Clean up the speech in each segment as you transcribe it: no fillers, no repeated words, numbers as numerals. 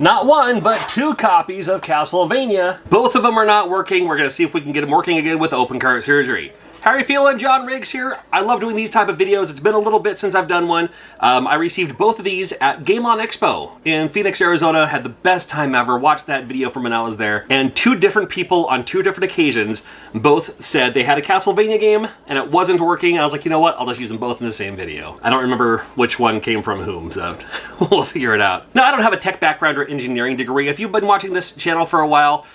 Not one, but two copies of Castlevania. Both of them are not working. We're gonna see if we can get them working again with open cart surgery. How are you feeling? John Riggs here. I love doing these type of videos. It's been a little bit since I've done one. I received both of these at Game On Expo in Phoenix, Arizona. Had the best time ever. Watched that video from when I was there. And two different people on two different occasions both said they had a Castlevania game and it wasn't working. I was like, you know what? I'll just use them both in the same video. I don't remember which one came from whom, so we'll figure it out. Now, I don't have a tech background or engineering degree. If you've been watching this channel for a while,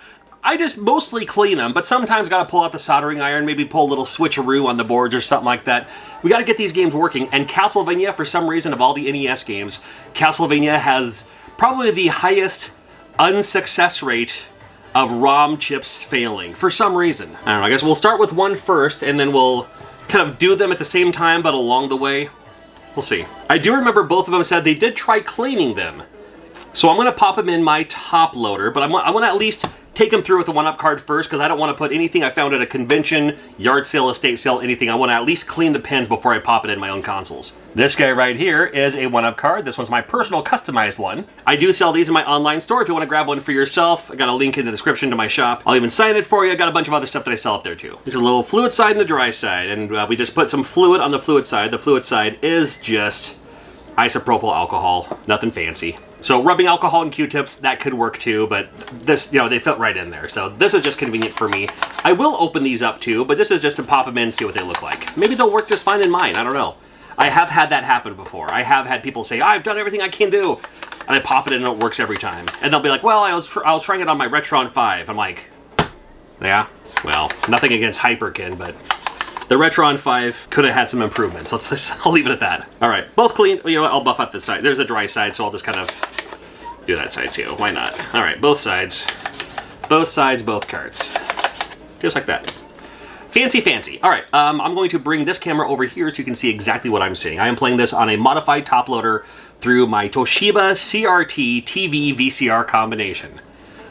I just mostly clean them, but sometimes gotta pull out the soldering iron, maybe pull a little switcheroo on the boards or something like that. We gotta get these games working, and Castlevania, for some reason, of all the NES games, Castlevania has probably the highest unsuccess rate of ROM chips failing, for some reason. I don't know, I guess we'll start with one first, and then we'll kind of do them at the same time, but along the way, we'll see. I do remember both of them said they did try cleaning them. So I'm gonna pop them in my top loader, but I want to at least take them through with the 1-up card first, because I don't want to put anything I found at a convention, yard sale, estate sale, anything. I want to at least clean the pins before I pop it in my own consoles. This guy right here is a 1-up card. This one's my personal customized one. I do sell these in my online store if you want to grab one for yourself. I got a link in the description to my shop. I'll even sign it for you. I got a bunch of other stuff that I sell up there too. There's a little fluid side and a dry side, and we just put some fluid on the fluid side. The fluid side is just isopropyl alcohol, nothing fancy. So rubbing alcohol and Q-tips, that could work too, but this, you know, they fit right in there. So this is just convenient for me. I will open these up too, but this is just to pop them in and see what they look like. Maybe they'll work just fine in mine, I don't know. I have had that happen before. I have had people say, I've done everything I can do, and I pop it in and it works every time. And they'll be like, well, I was trying it on my Retron 5. I'm like, yeah, well, nothing against Hyperkin, but the Retron 5 could have had some improvements. I'll leave it at that. All right, both clean. You know what, I'll buff up this side. There's a dry side, so I'll just kind of do that side too. Why not? All right, both sides. Both sides, both carts. Just like that. Fancy, fancy. All right, I'm going to bring this camera over here so you can see exactly what I'm seeing. I am playing this on a modified top loader through my Toshiba CRT TV VCR combination.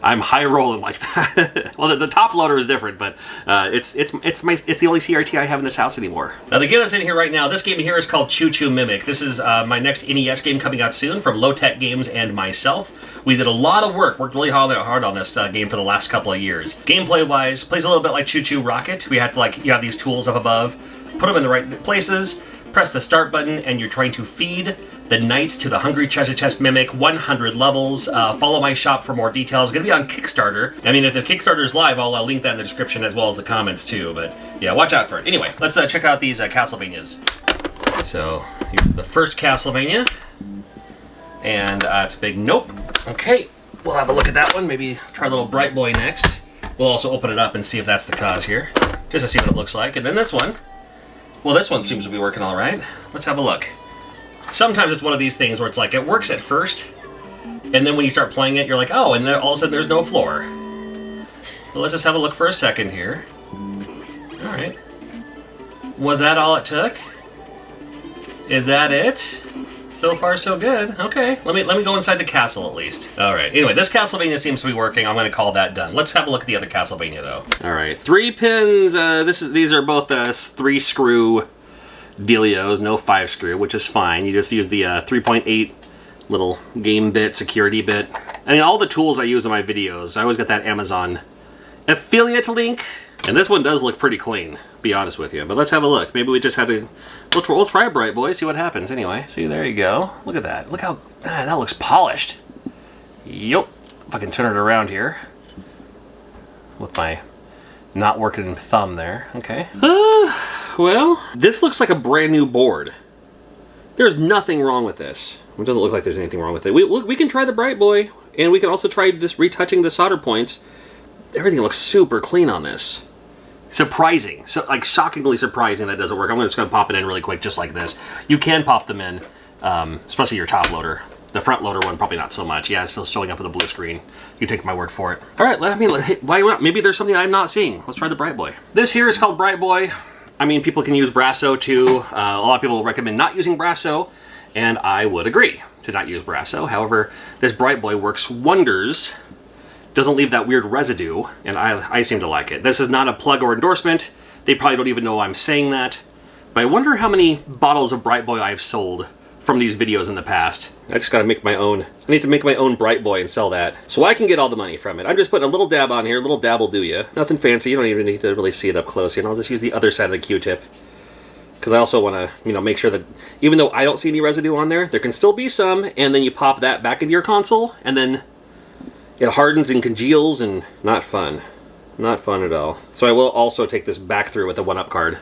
I'm high rolling like that. Well, the top loader is different, but it's the only CRT I have in this house anymore. Now, the game that's in here right now, this game here is called Choo Choo Mimic. This is my next NES game coming out soon from Low Tech Games and myself. We did a lot of work, worked really hard on this game for the last couple of years. Gameplay-wise, plays a little bit like Choo Choo Rocket. We have to, you have these tools up above, put them in the right places, press the start button, and you're trying to feed the knights to the Hungry Treasure Chest Mimic, 100 levels. Follow my shop for more details. It's going to be on Kickstarter. I mean, if the Kickstarter's live, I'll link that in the description as well as the comments too. But yeah, watch out for it. Anyway, let's check out these Castlevanias. So here's the first Castlevania. And it's a big nope. Okay, we'll have a look at that one. Maybe try a little Bright Boy next. We'll also open it up and see if that's the cause here, just to see what it looks like. And then this one. Well, this one seems to be working all right. Let's have a look. Sometimes it's one of these things where it's like, it works at first, and then when you start playing it, you're like, oh, and then all of a sudden there's no floor. Well, let's just have a look for a second here. All right. Was that all it took? Is that it? So far, so good. Okay, let me go inside the castle at least. All right, anyway, this Castlevania seems to be working. I'm gonna call that done. Let's have a look at the other Castlevania though. All right, 3 pins. These are both 3-screw dealios, no 5-screw, which is fine. You just use the 3.8 little game bit, security bit. I mean, all the tools I use in my videos, I always get that Amazon affiliate link. And this one does look pretty clean, be honest with you. But let's have a look. Maybe we just had to, we'll try a Bright Boy, see what happens anyway. See, there you go. Look at that. Look how, that looks polished. Yup. If I can turn it around here with my not working thumb there. Okay. Well, this looks like a brand new board. There's nothing wrong with this. It doesn't look like there's anything wrong with it. We can try the Bright Boy, and we can also try just retouching the solder points. Everything looks super clean on this. Surprising. So, like, shockingly surprising that doesn't work. I'm just going to pop it in really quick, just like this. You can pop them in, especially your top loader. The front loader one, probably not so much. Yeah, it's still showing up with a blue screen. You take my word for it. All right, why not? Maybe there's something I'm not seeing. Let's try the Bright Boy. This here is called Bright Boy. I mean, people can use Brasso too. A lot of people recommend not using Brasso, and I would agree to not use Brasso. However, this Bright Boy works wonders. Doesn't leave that weird residue, and I seem to like it. This is not a plug or endorsement. They probably don't even know I'm saying that. But I wonder how many bottles of Bright Boy I've sold from these videos in the past. I just gotta make my own. I need to make my own Bright Boy and sell that, so I can get all the money from it. I'm just putting a little dab on here, a little dab will do ya. Nothing fancy, you don't even need to really see it up close, and I'll just use the other side of the Q-tip. Because I also want to, you know, make sure that even though I don't see any residue on there, there can still be some, and then you pop that back into your console, and then it hardens and congeals, and not fun. Not fun at all. So I will also take this back through with the 1-up card.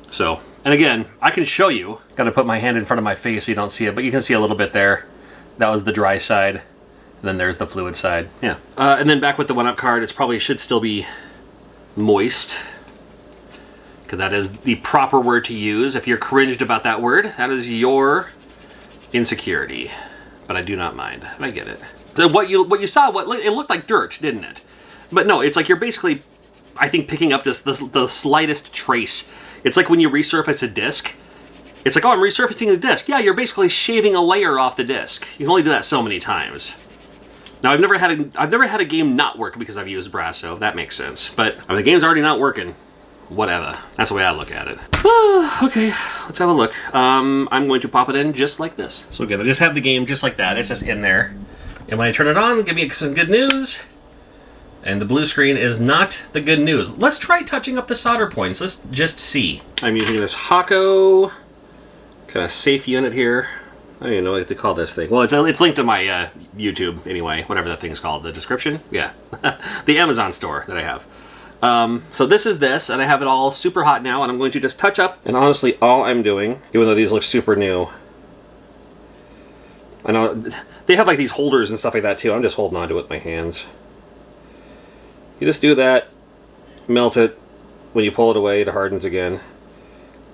So, and again, I can show you. Gotta put my hand in front of my face so you don't see it, but you can see a little bit there. That was the dry side, and then there's the fluid side. Yeah. And then back with the 1-up card, it probably should still be moist, because that is the proper word to use. If you're cringed about that word, that is your insecurity. But I do not mind. I get it. So what you saw, it looked like dirt, didn't it? But no, it's like you're basically, I think, picking up the slightest trace. It's like when you resurface a disc. It's like, oh, I'm resurfacing the disc. Yeah, you're basically shaving a layer off the disc. You can only do that so many times. Now, I've never had a game not work because I've used Brasso. That makes sense. But I mean, the game's already not working. Whatever. That's the way I look at it. Okay, let's have a look. I'm going to pop it in just like this. So again, I just have the game just like that. It's just in there. And when I turn it on, give me some good news. And the blue screen is not the good news. Let's try touching up the solder points. Let's just see. I'm using this Hako kind of safe unit here. I don't even know what to call this thing. Well, it's linked to my YouTube anyway, whatever that thing's called. The description? Yeah. The Amazon store that I have. So this is this, and I have it all super hot now, and I'm going to just touch up. And honestly, all I'm doing, even though these look super new, I know they have like these holders and stuff like that too. I'm just holding on to it with my hands. You just do that, melt it. When you pull it away, it hardens again.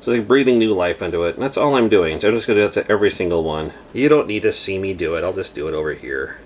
So it's like breathing new life into it. And that's all I'm doing. So I'm just going to do that to every single one. You don't need to see me do it. I'll just do it over here.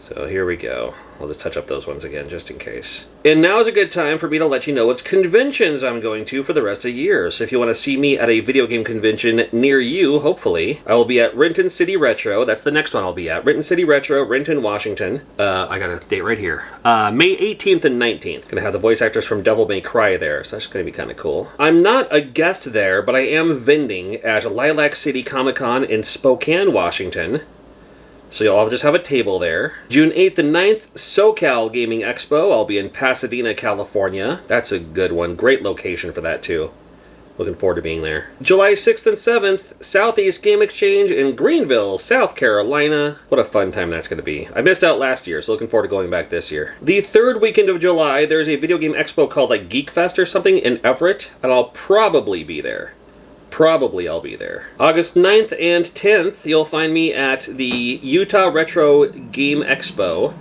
So here we go. I'll just touch up those ones again, just in case. And now is a good time for me to let you know which conventions I'm going to for the rest of the year. So if you want to see me at a video game convention near you, hopefully, I will be at Renton City Retro. That's the next one I'll be at. Renton City Retro, Renton, Washington. I got a date right here. May 18th and 19th. Gonna have the voice actors from Devil May Cry there, so that's gonna be kind of cool. I'm not a guest there, but I am vending at Lilac City Comic-Con in Spokane, Washington. So you'll all just have a table there. June 8th and 9th, SoCal Gaming Expo. I'll be in Pasadena, California. That's a good one. Great location for that, too. Looking forward to being there. July 6th and 7th, Southeast Game Exchange in Greenville, South Carolina. What a fun time that's going to be. I missed out last year, so looking forward to going back this year. The third weekend of July, there's a video game expo called like Geek Fest or something in Everett, and I'll probably be there. Probably I'll be there. August 9th and 10th, you'll find me at the Utah Retro Game Expo.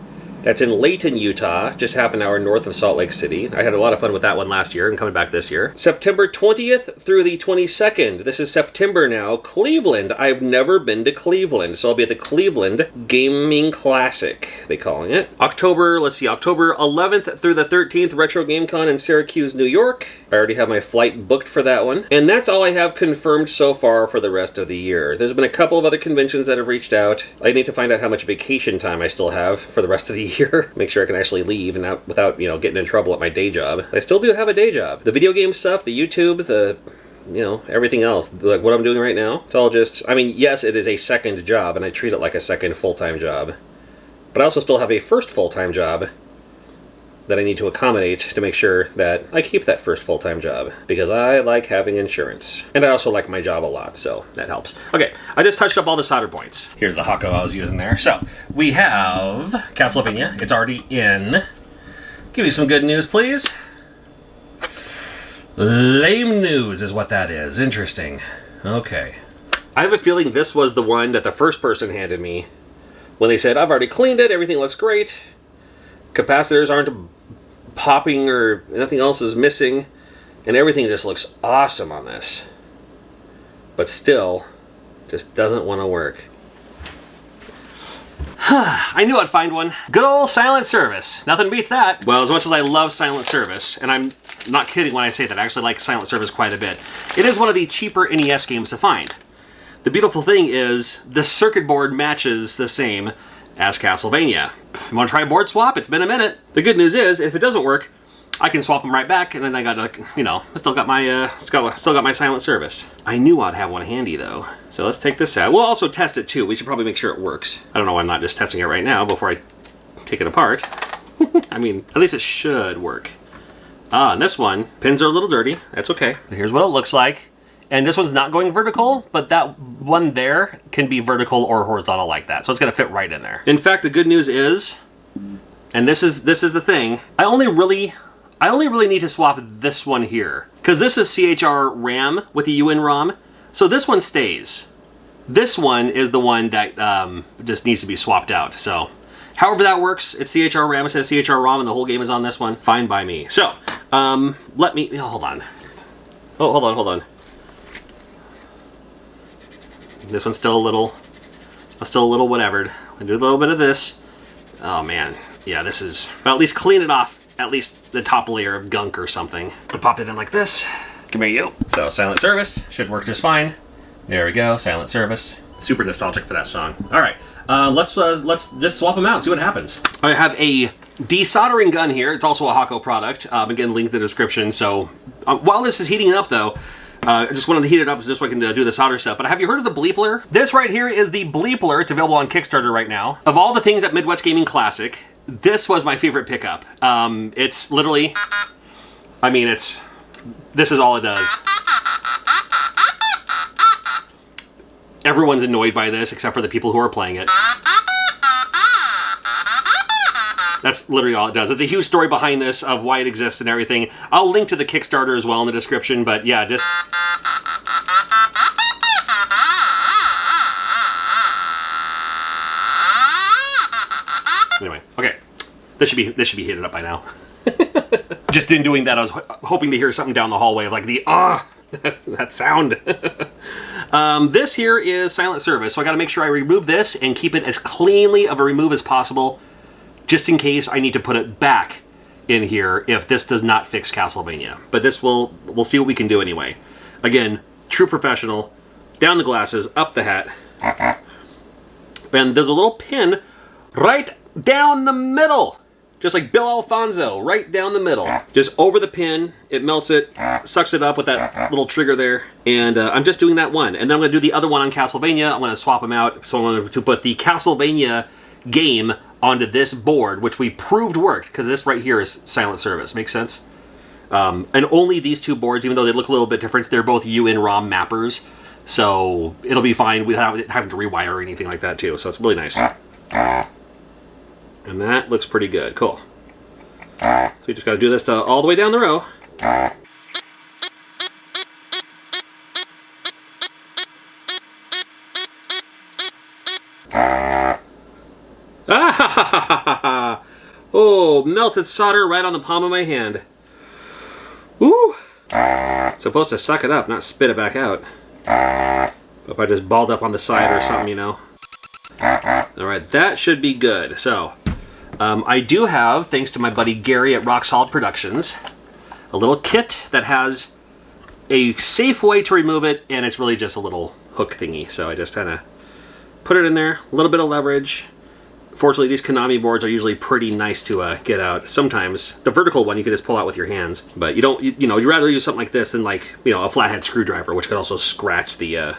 That's in Layton, Utah, just half an hour north of Salt Lake City. I had a lot of fun with that one last year and coming back this year. September 20th through the 22nd. This is September now. Cleveland. I've never been to Cleveland, so I'll be at the Cleveland Gaming Classic, they're calling it. October 11th through the 13th, Retro Game Con in Syracuse, New York. I already have my flight booked for that one. And that's all I have confirmed so far for the rest of the year. There's been a couple of other conventions that have reached out. I need to find out how much vacation time I still have for the rest of the year. Make sure I can actually leave and not without, you know, getting in trouble at my day job. I still do have a day job. The video game stuff, the YouTube, the, you know, everything else, like what I'm doing right now, it's all just, I mean, yes, it is a second job, and I treat it like a second full-time job. But I also still have a first full-time job that I need to accommodate to make sure that I keep that first full-time job, because I like having insurance. And I also like my job a lot, so that helps. Okay, I just touched up all the solder points. Here's the Hako I was using there. So, we have Castlevania. It's already in. Give me some good news, please. Lame news is what that is. Interesting. Okay. I have a feeling this was the one that the first person handed me when they said, I've already cleaned it, everything looks great. Capacitors aren't popping or nothing else is missing, and everything just looks awesome on this. But still, just doesn't want to work. I knew I'd find one. Good old Silent Service. Nothing beats that. Well, as much as I love Silent Service, and I'm not kidding when I say that, I actually like Silent Service quite a bit, it is one of the cheaper NES games to find. The beautiful thing is, the circuit board matches the same as Castlevania. You want to try a board swap? It's been a minute. The good news is, if it doesn't work, I can swap them right back, and then I got, you know, I still got my still got my silent service. I knew I'd have one handy though. So let's take this out. We'll also test it too. We should probably make sure it works. I don't know why I'm not just testing it right now before I take it apart. I mean, at least it should work. And this one, pins are a little dirty. That's okay. So here's what it looks like. And this one's not going vertical, but that one there can be vertical or horizontal like that. So it's gonna fit right in there. In fact, the good news is, and this is the thing, I only really need to swap this one here. Because this is CHR RAM with the UN ROM. So this one stays. This one is the one that just needs to be swapped out. So however that works, it's CHR RAM instead of CHR ROM and the whole game is on this one. Fine by me. So, let me, hold on. Oh, hold on. This one's still a little whatever'd. I do a little bit of this. Oh man, yeah, this is, well, at least clean it off, at least the top layer of gunk or something. I'll pop it in like this. Come here, you. So silent service should work just fine. There we go, silent service. Super nostalgic for that song. All right, let's just swap them out and see what happens. I have a desoldering gun here. It's also a Hako product. Again, link in the description. So while this is heating up though, I just wanted to heat it up just so I can do the solder stuff. But have you heard of the Bleepler? This right here is the Bleepler. It's available on Kickstarter right now. Of all the things at Midwest Gaming Classic, this was my favorite pickup. It's literally, I mean, this is all it does. Everyone's annoyed by this except for the people who are playing it. That's literally all it does. It's a huge story behind this of why it exists and everything. I'll link to the Kickstarter as well in the description, but yeah, just... Anyway, okay. This should be heated up by now. Just in doing that, I was hoping to hear something down the hallway of like the, that sound. This here is silent service, so I gotta make sure I remove this and keep it as cleanly of a remove as possible, just in case I need to put it back in here if this does not fix Castlevania. But this we'll see what we can do anyway. Again, true professional. Down the glasses, up the hat. And there's a little pin right down the middle. Just like Bill Alfonso, right down the middle. Just over the pin, it melts it, sucks it up with that little trigger there. And I'm just doing that one. And then I'm gonna do the other one on Castlevania. I'm gonna swap them out. So I'm going to put the Castlevania game onto this board, which we proved worked, because this right here is silent service. Makes sense? And only these two boards, even though they look a little bit different, they're both UN ROM mappers. So it'll be fine without having to rewire or anything like that too. So it's really nice. And that looks pretty good. Cool. So we just got to do this all the way down the row. Oh, melted solder right on the palm of my hand. Woo! It's supposed to suck it up, not spit it back out. If I just balled up on the side or something, you know. Alright, that should be good. So, I do have, thanks to my buddy Gary at Rock Solid Productions, a little kit that has a safe way to remove it, and it's really just a little hook thingy. So I just kind of put it in there, a little bit of leverage. Fortunately, these Konami boards are usually pretty nice to get out. Sometimes the vertical one you can just pull out with your hands, but you don't. You know, you'd rather use something like this than like a flathead screwdriver, which could also scratch the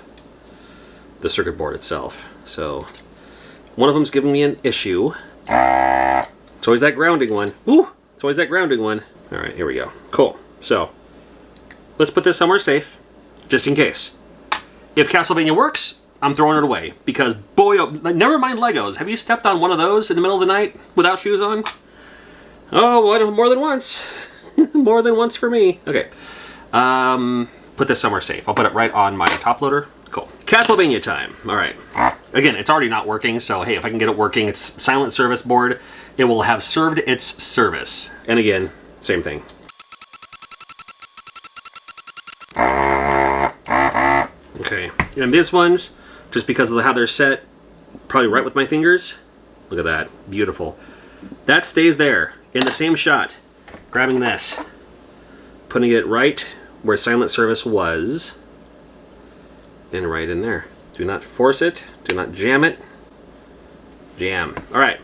circuit board itself. So one of them's giving me an issue. It's always that grounding one. Woo! It's always that grounding one. All right, here we go. Cool. So let's put this somewhere safe, just in case. If Castlevania works, I'm throwing it away, because boy, oh, never mind Legos. Have you stepped on one of those in the middle of the night without shoes on? Oh, more than once. More than once for me. Okay. Put this somewhere safe. I'll put it right on my top loader. Cool. Castlevania time. All right. Again, it's already not working, so hey, if I can get it working, it's silent service board. It will have served its service. And again, same thing. Okay. And this one's, just because of how they're set, probably right with my fingers. Look at that. Beautiful. That stays there in the same shot. Grabbing this, putting it right where silent service was, and right in there. Do not force it. Do not jam it. Jam. All right.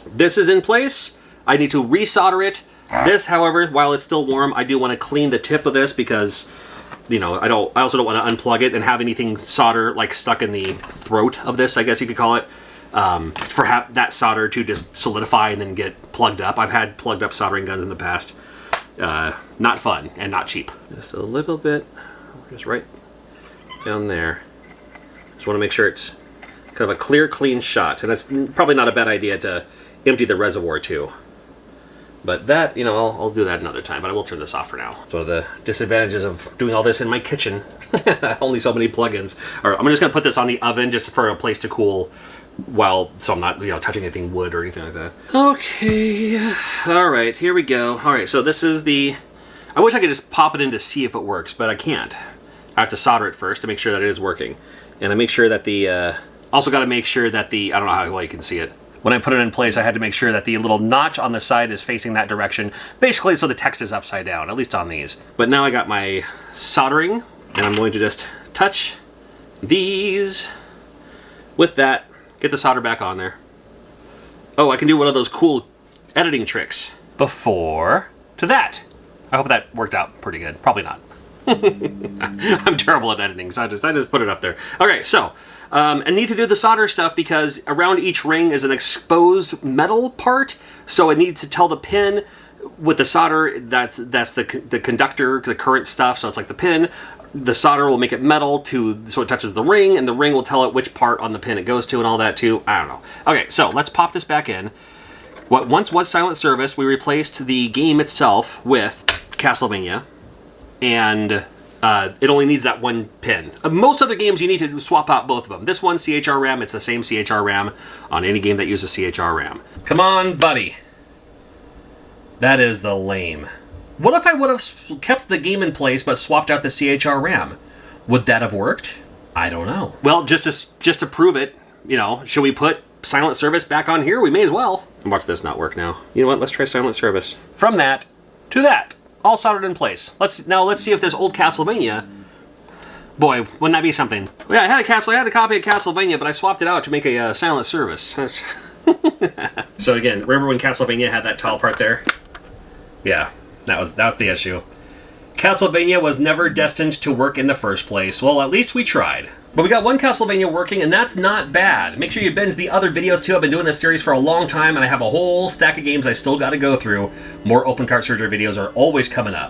This is in place. I need to resolder it This, however, while it's still warm, I do want to clean the tip of this because, you know, I also don't want to unplug it and have anything solder like stuck in the throat of this, I guess you could call it, for that solder to just solidify and then get plugged up. I've had plugged up soldering guns in the past. Not fun and not cheap. Just a little bit, just right down there. Just want to make sure it's kind of a clear, clean shot. And that's probably not a bad idea to empty the reservoir too. But that, you know, I'll do that another time, but I will turn this off for now. It's one of the disadvantages of doing all this in my kitchen. Only so many plugins. Or I'm just going to put this on the oven just for a place to cool so I'm not, you know, touching anything wood or anything like that. Okay. All right, here we go. All right, so this is the... I wish I could just pop it in to see if it works, but I can't. I have to solder it first to make sure that it is working. And I make sure that the... also got to make sure that the... I don't know how well you can see it. When I put it in place, I had to make sure that the little notch on the side is facing that direction, basically so the text is upside down, at least on these. But now I got my soldering, and I'm going to just touch these with that, get the solder back on there. Oh, I can do one of those cool editing tricks. Before to that. I hope that worked out pretty good. Probably not. I'm terrible at editing, so I just put it up there. Okay, so... I need to do the solder stuff because around each ring is an exposed metal part, so it needs to tell the pin with the solder that's the conductor, the current stuff, so it's like the pin. The solder will make it metal so it touches the ring, and the ring will tell it which part on the pin it goes to and all that too. I don't know. Okay, so let's pop this back in. What once was Silent Service, we replaced the game itself with Castlevania, and... it only needs that one pin. Most other games, you need to swap out both of them. This one, CHR RAM, it's the same CHR RAM on any game that uses CHR RAM. Come on, buddy. That is the lame. What if I would have kept the game in place but swapped out the CHR RAM? Would that have worked? I don't know. Well, just to prove it, you know, should we put Silent Service back on here? We may as well. Watch this not work now. You know what? Let's try Silent Service. From that to that. All soldered in place. Let's see if this old Castlevania... Boy, wouldn't that be something? Yeah, I had a copy of Castlevania, but I swapped it out to make a Silent Service. So again, remember when Castlevania had that tall part there? Yeah, that was the issue. Castlevania was never destined to work in the first place. Well, at least we tried. But we got one Castlevania working, and that's not bad. Make sure you binge the other videos, too. I've been doing this series for a long time, and I have a whole stack of games I still got to go through. More open cart surgery videos are always coming up.